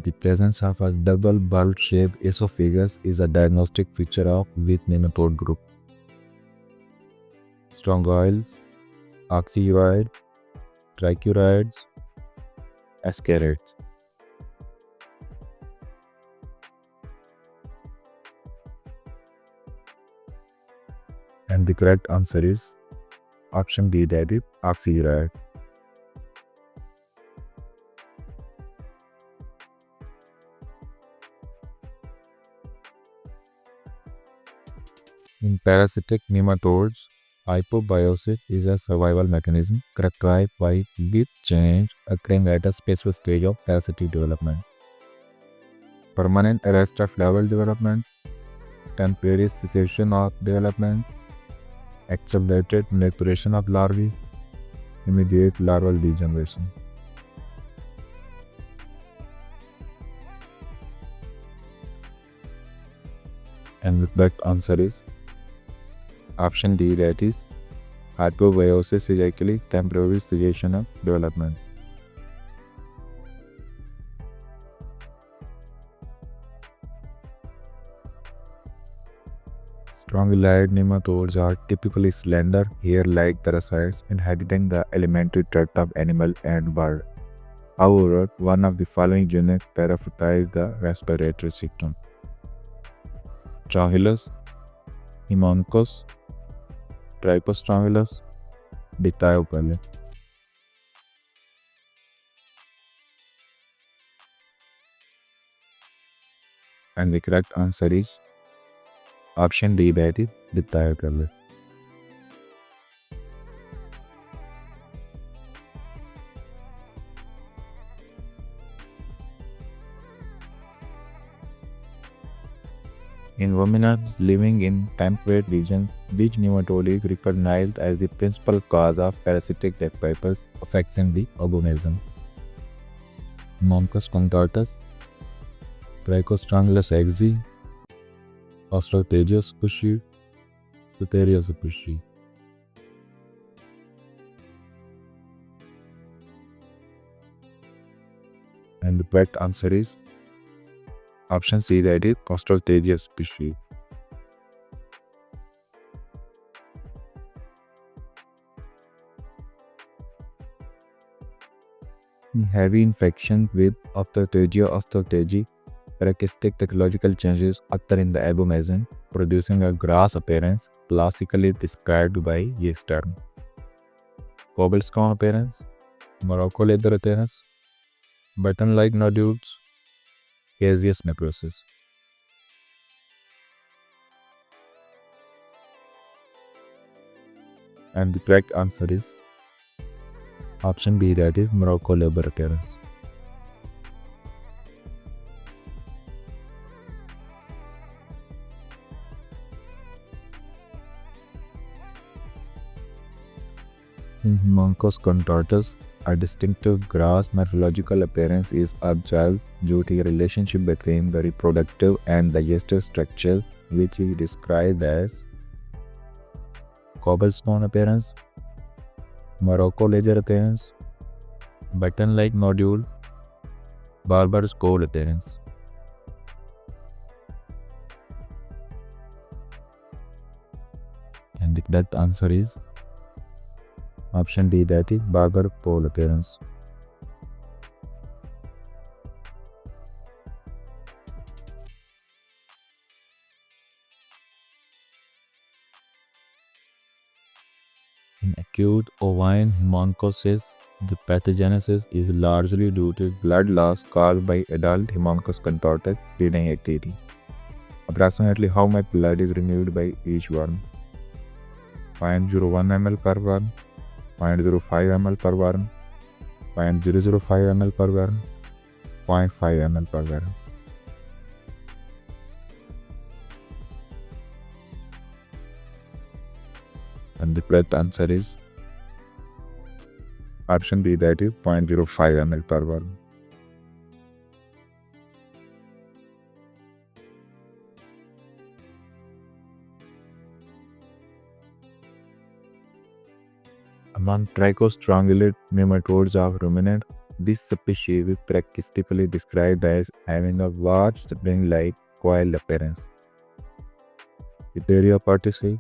The presence of a double bulb-shaped esophagus is a diagnostic feature of weak nematode group. Strongyles, oxyuroid, trichuroids, ascarids. And the correct answer is option D, that is oxyuroid. In parasitic nematodes, hypobiosis is a survival mechanism characterized by big change occurring at a specific stage of parasitic development. Permanent arrest of larval development, temporary cessation of development, accelerated maturation of larvae, immediate larval degeneration. And the correct answer is option D, that is hypobiosis is actually temporary cessation of development. Strongyloid nematodes are typically slender, hair-like parasites inhabiting the alimentary tract of animal and bird. However, one of the following genus parasitize the respiratory system: Trahilus, Haemoncus, Trypostrongylus, Dithyopellis. And the correct answer is option D, that is Dithyopellis. In ruminants living in temperate regions, which nematode is recognized as the principal cause of parasitic death papers affecting the organism? Haemoncus contortus, Trichostrongylus axi, Ostracothegus pushy, Soterius pushy. And the correct answer is option C, that is Ostracothegus pushy. In heavy infection with Ophthalmophagia ostracothegi, characteristic ecological changes occur in the abomasum, producing a grass appearance classically described by yeast term. Cobblestone appearance, Morocco leather appearance, button-like nodules, caseous necrosis. And the correct answer is option B, that is Morocco leather appearance. In Haemoncus contortus, a distinctive grass morphological appearance is observed due to a relationship between the reproductive and digestive structure, which is described as cobblestone appearance, Morocco ledger appearance, button-like nodule, barber's cold appearance. And the correct answer is option D, that is barber pole appearance. In acute ovine haemonchosis, the pathogenesis is largely due to blood loss caused by adult Haemoncus contortus breeding activity. Approximately how much blood is removed by each worm? 0.01 ml per worm, 0.05 ml per worm, 0.005 ml per worm, 0.5 ml per worm. And the correct answer is option B, that is 0.05 ml per worm. Among trichostrongylid nematodes of ruminant, This species is characteristically described as having a large spring-like coil appearance. Etheria partici,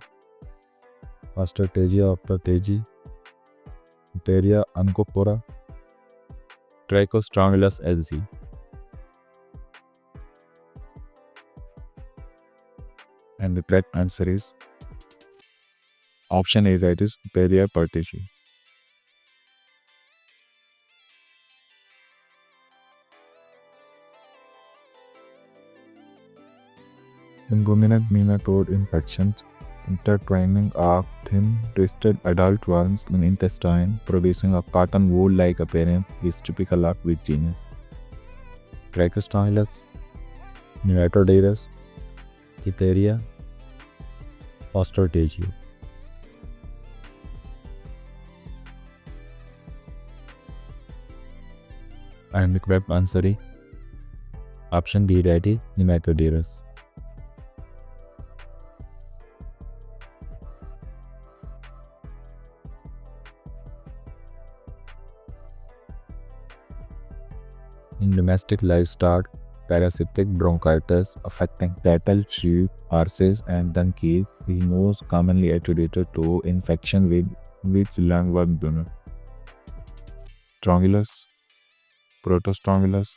Astrategia optateji, Etheria ancophora, Trichostrongylus lc. And the correct answer is option A, that is Etheria partici. Inguminate nematode infections intertwining of thin, twisted adult worms in intestine, producing a cotton wool-like appearance, is typical of which genus? Trichostrongylus, Nematodurus, Etheria, Ostrategio. And the correct answer is option B, that is Nematodurus. In domestic livestock, parasitic bronchitis affecting cattle, sheep, horses, and donkeys is most commonly attributed to infection with which lungworm donor? Strongylus, Protostrongylus,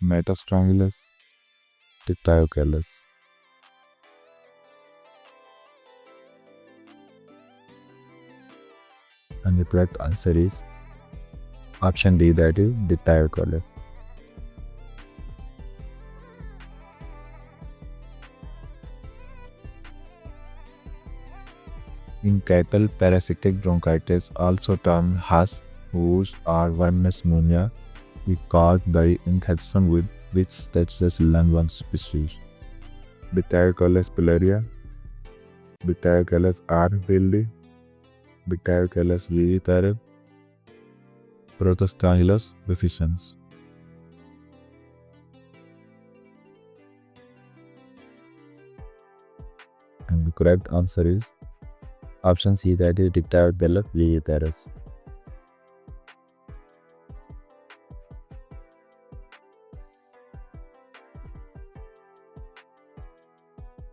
Metastrongylus, Dictyocalus. And the correct answer is option D, that is Dictyocalus. In cattle, parasitic bronchitis, also termed Haas, hoos, or wormless pneumonia, is caused by infection with which Stachys lungworm species? Dictyocalus pilaria, Dictyocalus arbildi, Dictyocalus viviparus, Protostylus viviscens. And the correct answer is option C, that is Dictyocalus viviparus.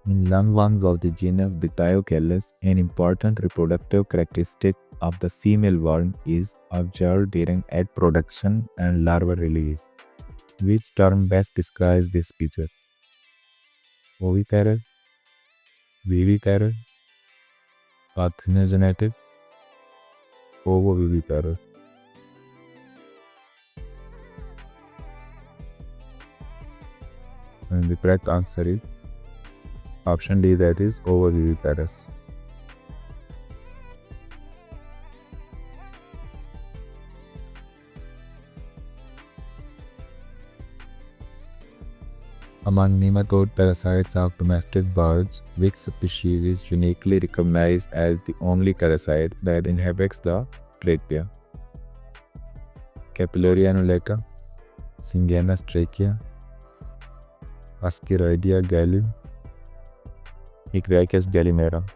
In lungworms of the genus Dictyocalus, an important reproductive characteristic of the female worm is observed during egg production and larval release. Which term best describes this feature? Oviparous, viviparous, parthenogenetic, ovoviviparous. And the correct answer is option D, that is ovoviviparous. Among nematode parasites of domestic birds, which species is uniquely recognized as the only parasite that inhabits the trachea? Capillaria annulata, Syngenus trachea, Ascaridia galli, Icracus gallimera.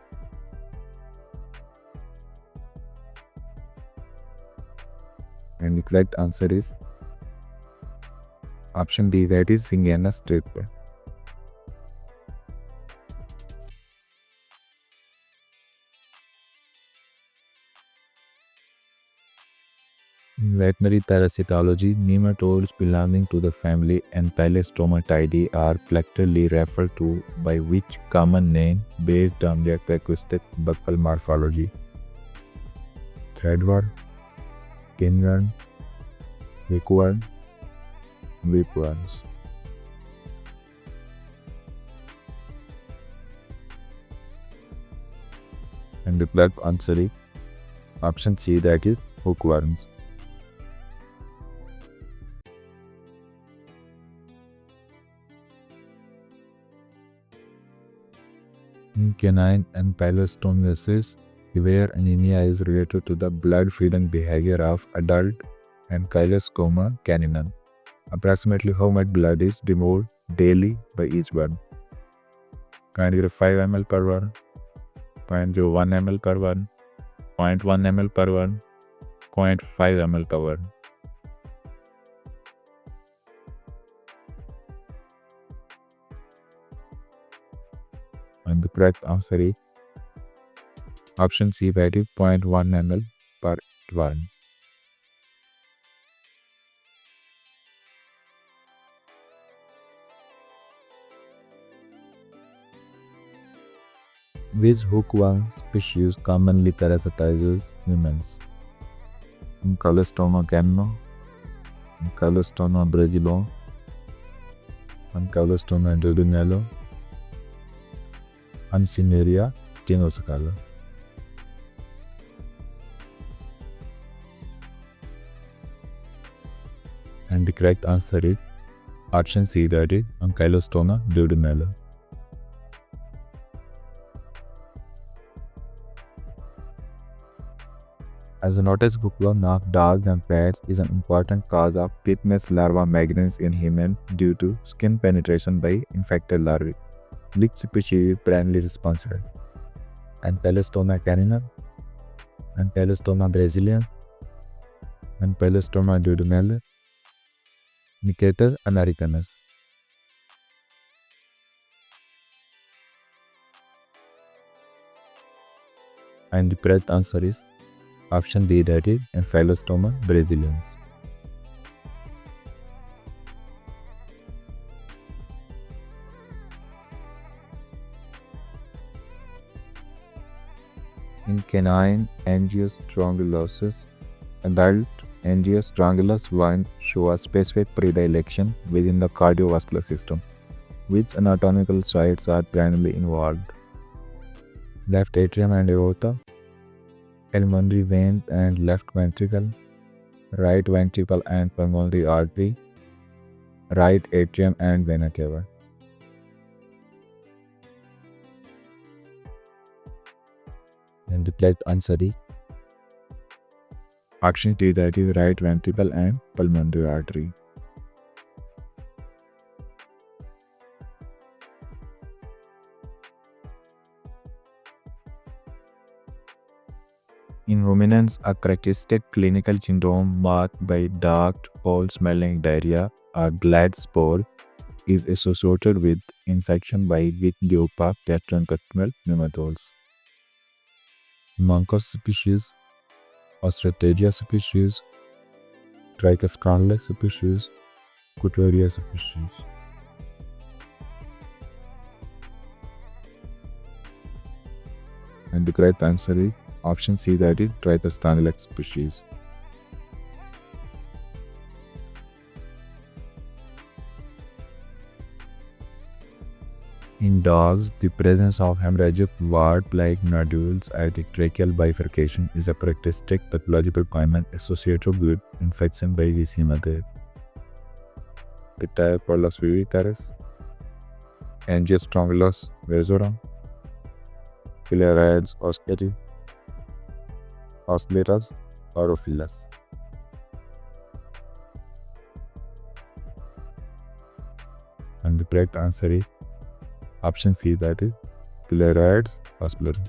And the correct answer is option D, that is Syngenus trachea. In veterinary parasitology, nematodes belonging to the family Anthilostomatidae are collectively referred to by which common name based on their characteristic buccal morphology? Threadworm, pinworm, wickworm, whipworms. And the correct answer is option C, that is hookworms. In canine ankylostomosis, where anemia is related to the blood-feeding behavior of adult Ankylostomia caninum, approximately how much blood is removed daily by each worm? 0.05 ml per worm, 0.01 ml per worm, 0.1 ml per worm, 0.5 ml per worm. correct answer is option C, value 0.1 ml per 1. Which hookworm species commonly parasitizes humans? Calostoma canno, Calostoma brazilo, Calostoma dodonello, and Cinerea tenoscala. And the correct answer is option C, that is Ankylostoma duodenale. As a noticed hookworm of dogs and cats is an important cause of Pythmus larva migrans in humans due to skin penetration by infected larvae. Which species is primarily responsible? Ankylostoma canina, Ankylostoma brasiliensis, Ankylostoma duodenale, Nicetas americanus. And the correct answer is option D, that is Ankylostoma brasiliensis. In canine angiostrongyllosis, adult angiostrongylus 1 show a specific predilection within the cardiovascular system. Which anatomical sites are primarily involved? Left atrium and aorta, pulmonary vein and left ventricle, right ventricle and pulmonary artery, right atrium and vena cava. And the correct answer is option D, that is right ventricle and pulmonary artery. In ruminants, a characteristic clinical syndrome marked by dark, foul-smelling diarrhea or glad spore is associated with infection by which group of gastrointestinal nematodes? Mancos species, Ostrataria species, Trichoscarla species, Couturier species. And the correct answer is option C, that is Trichoscarla species. In dogs, the presence of hemorrhagic wart-like nodules at the tracheal bifurcation is a characteristic pathological requirement associated with infection by this hematite. Pityropolis viviparus, Angiostrongylus vazorum, Filarides oscati, Osculatus orophilus. And the correct answer is option C, that is Filarides osculatum.